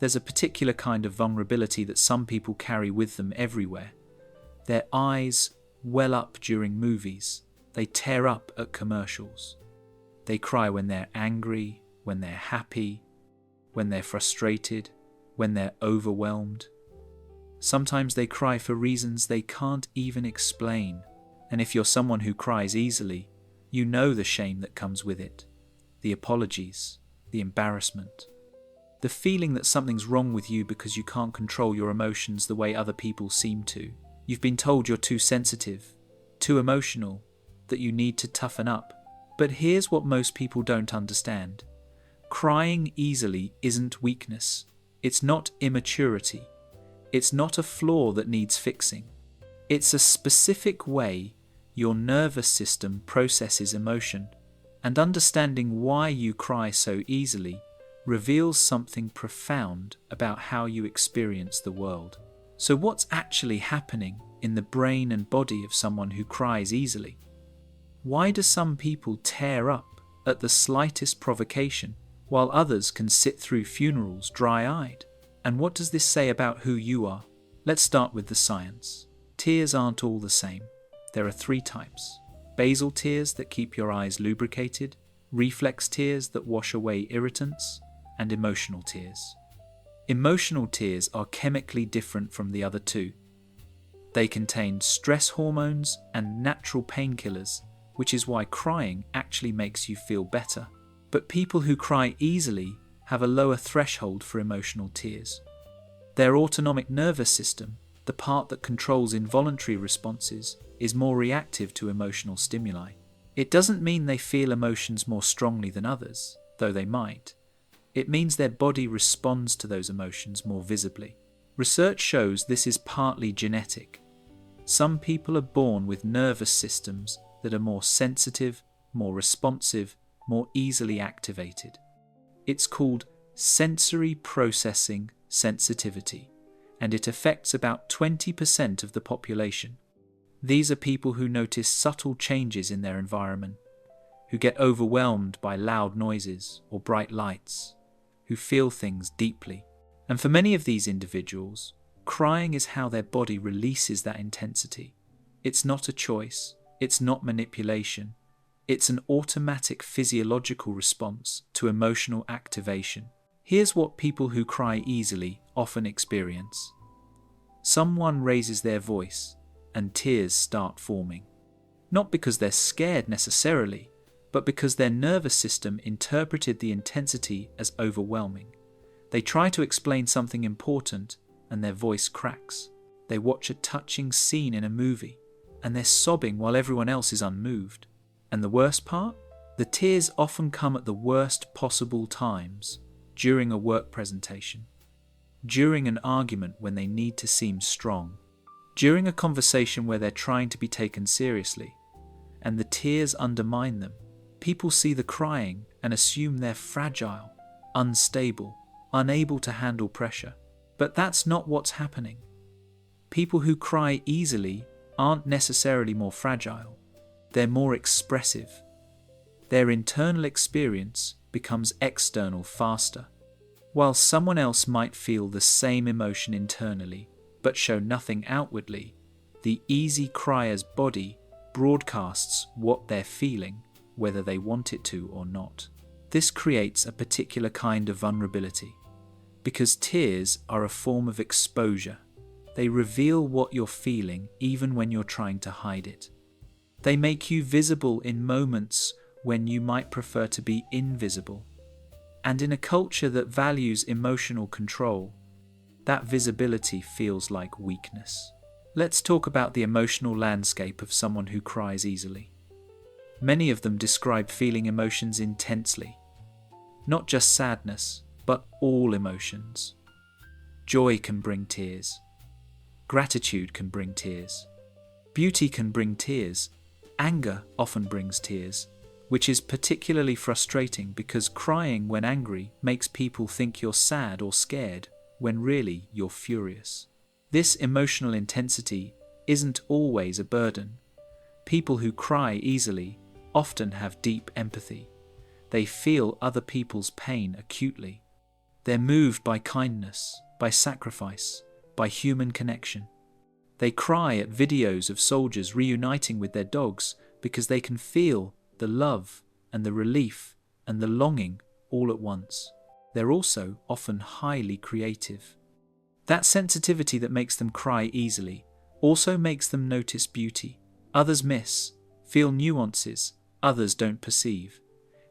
There's a particular kind of vulnerability that some people carry with them everywhere. Their eyes well up during movies. They tear up at commercials. They cry when they're angry, when they're happy, when they're frustrated, when they're overwhelmed. Sometimes they cry for reasons they can't even explain. And if you're someone who cries easily, you know the shame that comes with it, the apologies, the embarrassment, the feeling that something's wrong with you because you can't control your emotions the way other people seem to. You've been told you're too sensitive, too emotional, that you need to toughen up. But here's what most people don't understand. Crying easily isn't weakness. It's not immaturity. It's not a flaw that needs fixing. It's a specific way your nervous system processes emotion, and understanding why you cry so easily reveals something profound about how you experience the world. So what's actually happening in the brain and body of someone who cries easily? Why do some people tear up at the slightest provocation, while others can sit through funerals dry-eyed? And what does this say about who you are? Let's start with the science. Tears aren't all the same. There are 3 types. Basal tears that keep your eyes lubricated, reflex tears that wash away irritants, and emotional tears. Emotional tears are chemically different from the other 2. They contain stress hormones and natural painkillers, which is why crying actually makes you feel better. But people who cry easily have a lower threshold for emotional tears. Their autonomic nervous system, the part that controls involuntary responses, is more reactive to emotional stimuli. It doesn't mean they feel emotions more strongly than others, though they might. It means their body responds to those emotions more visibly. Research shows this is partly genetic. Some people are born with nervous systems that are more sensitive, more responsive, more easily activated. It's called sensory processing sensitivity, and it affects about 20% of the population. These are people who notice subtle changes in their environment, who get overwhelmed by loud noises or bright lights, who feel things deeply. And for many of these individuals, crying is how their body releases that intensity. It's not a choice, it's not manipulation, it's an automatic physiological response to emotional activation. Here's what people who cry easily often experience. Someone raises their voice and tears start forming. Not because they're scared necessarily, but because their nervous system interpreted the intensity as overwhelming. They try to explain something important and their voice cracks. They watch a touching scene in a movie and they're sobbing while everyone else is unmoved. And the worst part? The tears often come at the worst possible times, during a work presentation, during an argument when they need to seem strong, during a conversation where they're trying to be taken seriously, and the tears undermine them. People see the crying and assume they're fragile, unstable, unable to handle pressure. But that's not what's happening. People who cry easily aren't necessarily more fragile. They're more expressive. Their internal experience becomes external faster. While someone else might feel the same emotion internally, but show nothing outwardly, the easy crier's body broadcasts what they're feeling, whether they want it to or not. This creates a particular kind of vulnerability, because tears are a form of exposure. They reveal what you're feeling even when you're trying to hide it. They make you visible in moments when you might prefer to be invisible. And in a culture that values emotional control, that visibility feels like weakness. Let's talk about the emotional landscape of someone who cries easily. Many of them describe feeling emotions intensely. Not just sadness, but all emotions. Joy can bring tears. Gratitude can bring tears. Beauty can bring tears. Anger often brings tears, which is particularly frustrating because crying when angry makes people think you're sad or scared when really you're furious. This emotional intensity isn't always a burden. People who cry easily often have deep empathy. They feel other people's pain acutely. They're moved by kindness, by sacrifice, by human connection. They cry at videos of soldiers reuniting with their dogs because they can feel the love and the relief and the longing all at once. They're also often highly creative. That sensitivity that makes them cry easily also makes them notice beauty others miss, feel nuances others don't perceive,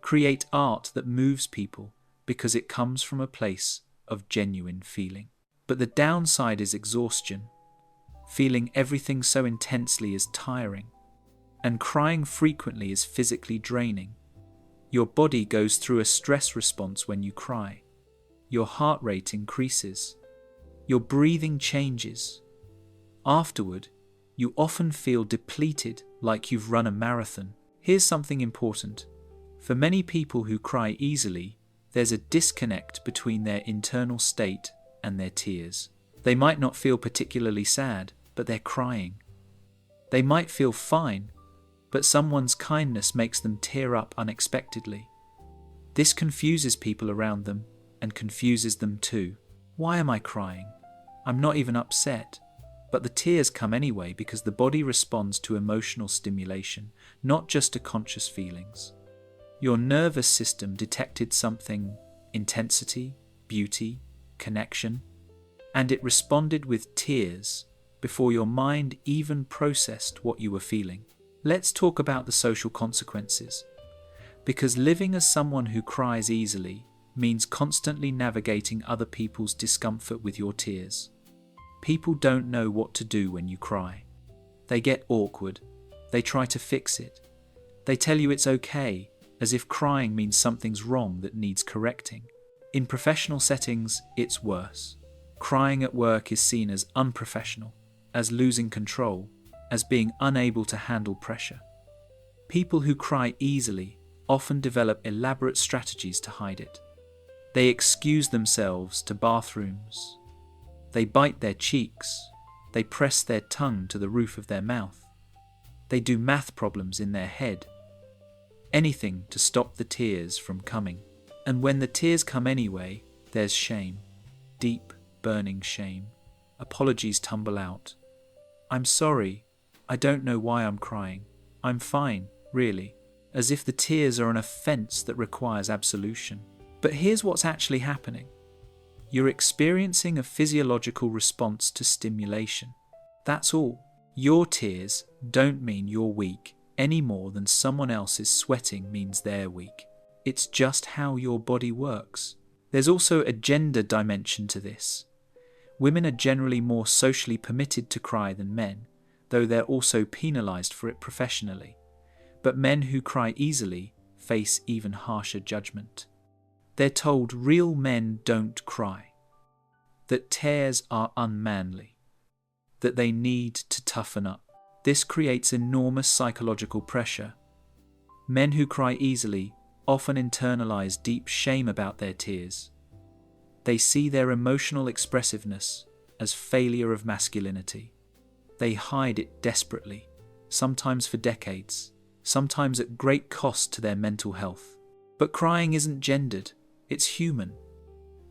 create art that moves people because it comes from a place of genuine feeling. But the downside is exhaustion. Feeling everything so intensely is tiring, and crying frequently is physically draining. Your body goes through a stress response when you cry. Your heart rate increases. Your breathing changes. Afterward, you often feel depleted, like you've run a marathon. Here's something important. For many people who cry easily, there's a disconnect between their internal state and their tears. They might not feel particularly sad, but they're crying. They might feel fine, but someone's kindness makes them tear up unexpectedly. This confuses people around them and confuses them too. Why am I crying? I'm not even upset. But the tears come anyway because the body responds to emotional stimulation, not just to conscious feelings. Your nervous system detected something, intensity, beauty, connection, and it responded with tears before your mind even processed what you were feeling. Let's talk about the social consequences. Because living as someone who cries easily means constantly navigating other people's discomfort with your tears. People don't know what to do when you cry. They get awkward. They try to fix it. They tell you it's okay, as if crying means something's wrong that needs correcting. In professional settings, it's worse. Crying at work is seen as unprofessional, as losing control, as being unable to handle pressure. People who cry easily often develop elaborate strategies to hide it. They excuse themselves to bathrooms. They bite their cheeks. They press their tongue to the roof of their mouth. They do math problems in their head. Anything to stop the tears from coming. And when the tears come anyway, there's shame. Deep, burning shame. Apologies tumble out. I'm sorry. I don't know why I'm crying. I'm fine, really. As if the tears are an offense that requires absolution. But here's what's actually happening. You're experiencing a physiological response to stimulation. That's all. Your tears don't mean you're weak any more than someone else's sweating means they're weak. It's just how your body works. There's also a gender dimension to this. Women are generally more socially permitted to cry than men, though they're also penalized for it professionally. But men who cry easily face even harsher judgment. They're told real men don't cry, that tears are unmanly, that they need to toughen up. This creates enormous psychological pressure. Men who cry easily often internalize deep shame about their tears. They see their emotional expressiveness as failure of masculinity. They hide it desperately, sometimes for decades, sometimes at great cost to their mental health. But crying isn't gendered. It's human.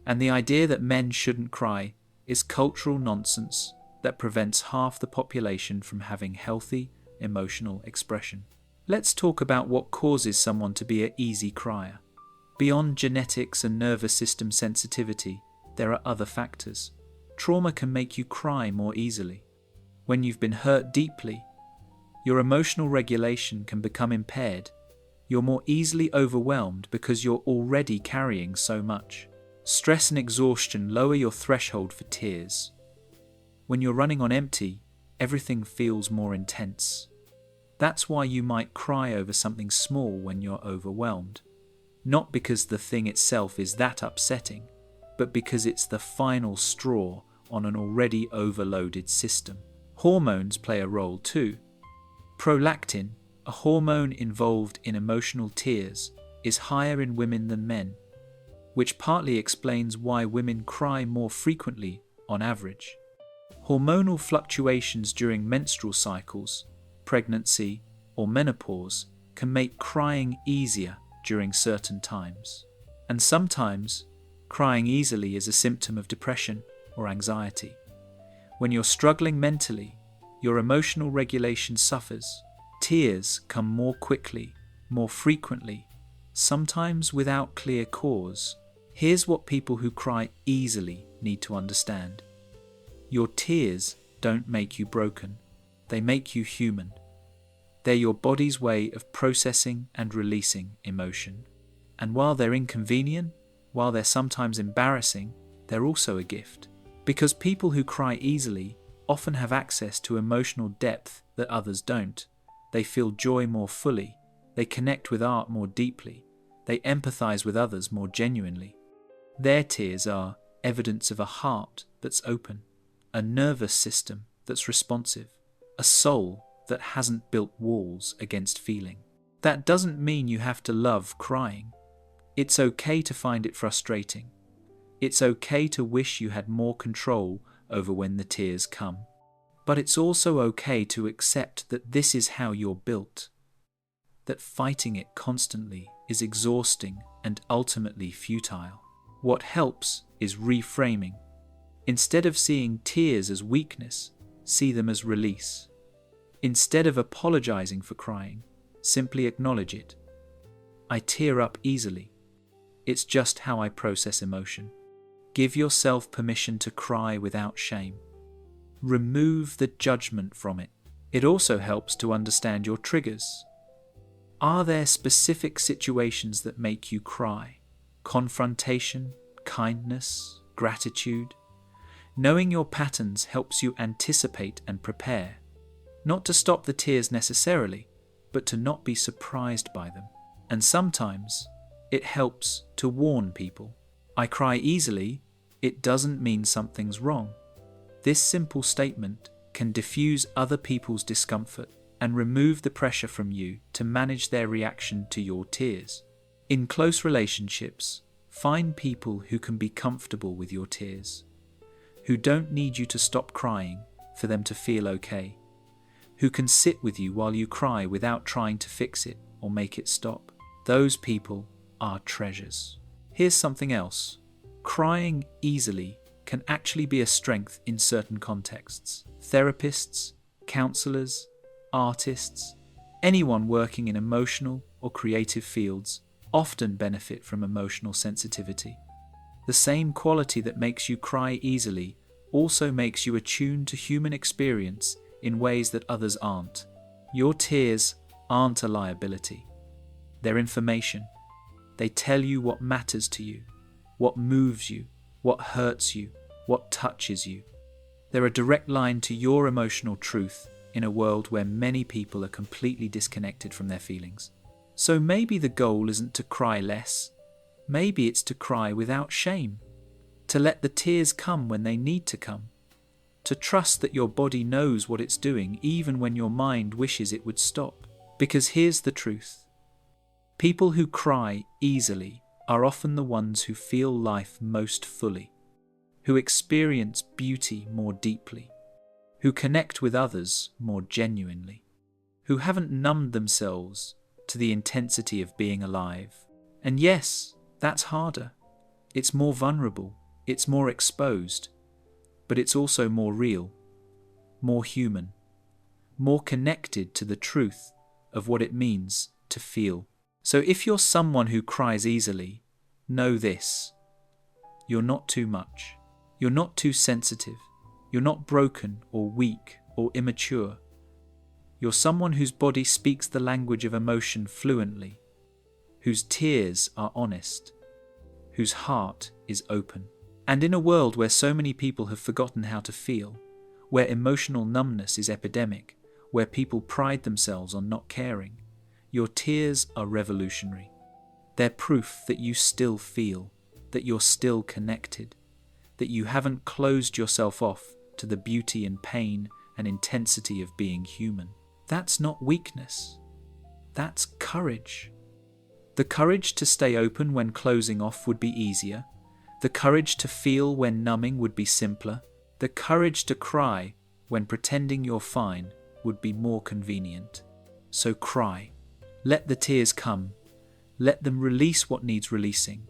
And the idea that men shouldn't cry is cultural nonsense that prevents half the population from having healthy emotional expression. Let's talk about what causes someone to be an easy crier. Beyond genetics and nervous system sensitivity, there are other factors. Trauma can make you cry more easily. When you've been hurt deeply, your emotional regulation can become impaired. You're more easily overwhelmed because you're already carrying so much. Stress and exhaustion lower your threshold for tears. When you're running on empty, everything feels more intense. That's why you might cry over something small when you're overwhelmed. Not because the thing itself is that upsetting, but because it's the final straw on an already overloaded system. Hormones play a role too. Prolactin, a hormone involved in emotional tears, is higher in women than men, which partly explains why women cry more frequently on average. Hormonal fluctuations during menstrual cycles, pregnancy, or menopause can make crying easier during certain times. And sometimes, Crying easily is a symptom of depression or anxiety. When you're struggling mentally, your emotional regulation suffers. Tears come more quickly, more frequently, sometimes without clear cause. Here's what people who cry easily need to understand. Your tears don't make you broken. They make you human. They're your body's way of processing and releasing emotion. And while they're inconvenient, while they're sometimes embarrassing, they're also a gift. Because people who cry easily often have access to emotional depth that others don't. They feel joy more fully. They connect with art more deeply. They empathize with others more genuinely. Their tears are evidence of a heart that's open, a nervous system that's responsive, a soul that hasn't built walls against feeling. That doesn't mean you have to love crying. It's okay to find it frustrating. It's okay to wish you had more control over when the tears come. But it's also okay to accept that this is how you're built, that fighting it constantly is exhausting and ultimately futile. What helps is reframing. Instead of seeing tears as weakness, see them as release. Instead of apologizing for crying, simply acknowledge it. I tear up easily. It's just how I process emotion. Give yourself permission to cry without shame. Remove the judgment from it. It also helps to understand your triggers. Are there specific situations that make you cry? Confrontation, kindness, gratitude? Knowing your patterns helps you anticipate and prepare. Not to stop the tears necessarily, but to not be surprised by them. And sometimes it helps to warn people. I cry easily, it doesn't mean something's wrong. This simple statement can diffuse other people's discomfort and remove the pressure from you to manage their reaction to your tears. In close relationships, find people who can be comfortable with your tears, who don't need you to stop crying for them to feel okay, who can sit with you while you cry without trying to fix it or make it stop. Those people are treasures. Here's something else. Crying easily can actually be a strength in certain contexts. Therapists, counselors, artists, anyone working in emotional or creative fields often benefit from emotional sensitivity. The same quality that makes you cry easily also makes you attuned to human experience in ways that others aren't. Your tears aren't a liability. They're information. They tell you what matters to you, what moves you, what hurts you, what touches you. They're a direct line to your emotional truth in a world where many people are completely disconnected from their feelings. So maybe the goal isn't to cry less. Maybe it's to cry without shame, to let the tears come when they need to come, to trust that your body knows what it's doing even when your mind wishes it would stop. Because here's the truth. People who cry easily are often the ones who feel life most fully, who experience beauty more deeply, who connect with others more genuinely, who haven't numbed themselves to the intensity of being alive. And yes, that's harder. It's more vulnerable, it's more exposed, but it's also more real, more human, more connected to the truth of what it means to feel. So if you're someone who cries easily, know this. You're not too much. You're not too sensitive. You're not broken or weak or immature. You're someone whose body speaks the language of emotion fluently, whose tears are honest, whose heart is open. And in a world where so many people have forgotten how to feel, where emotional numbness is epidemic, where people pride themselves on not caring, your tears are revolutionary. They're proof that you still feel, that you're still connected, that you haven't closed yourself off to the beauty and pain and intensity of being human. That's not weakness. That's courage. The courage to stay open when closing off would be easier. The courage to feel when numbing would be simpler. The courage to cry when pretending you're fine would be more convenient. So cry. Let the tears come. Let them release what needs releasing.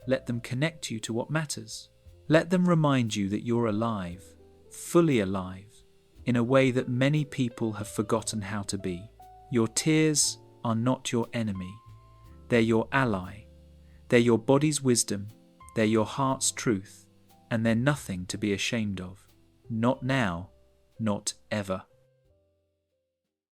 Let them connect you to what matters. Let them remind you that you're alive, fully alive, in a way that many people have forgotten how to be. Your tears are not your enemy. They're your ally. They're your body's wisdom. They're your heart's truth. And they're nothing to be ashamed of. Not now, not ever.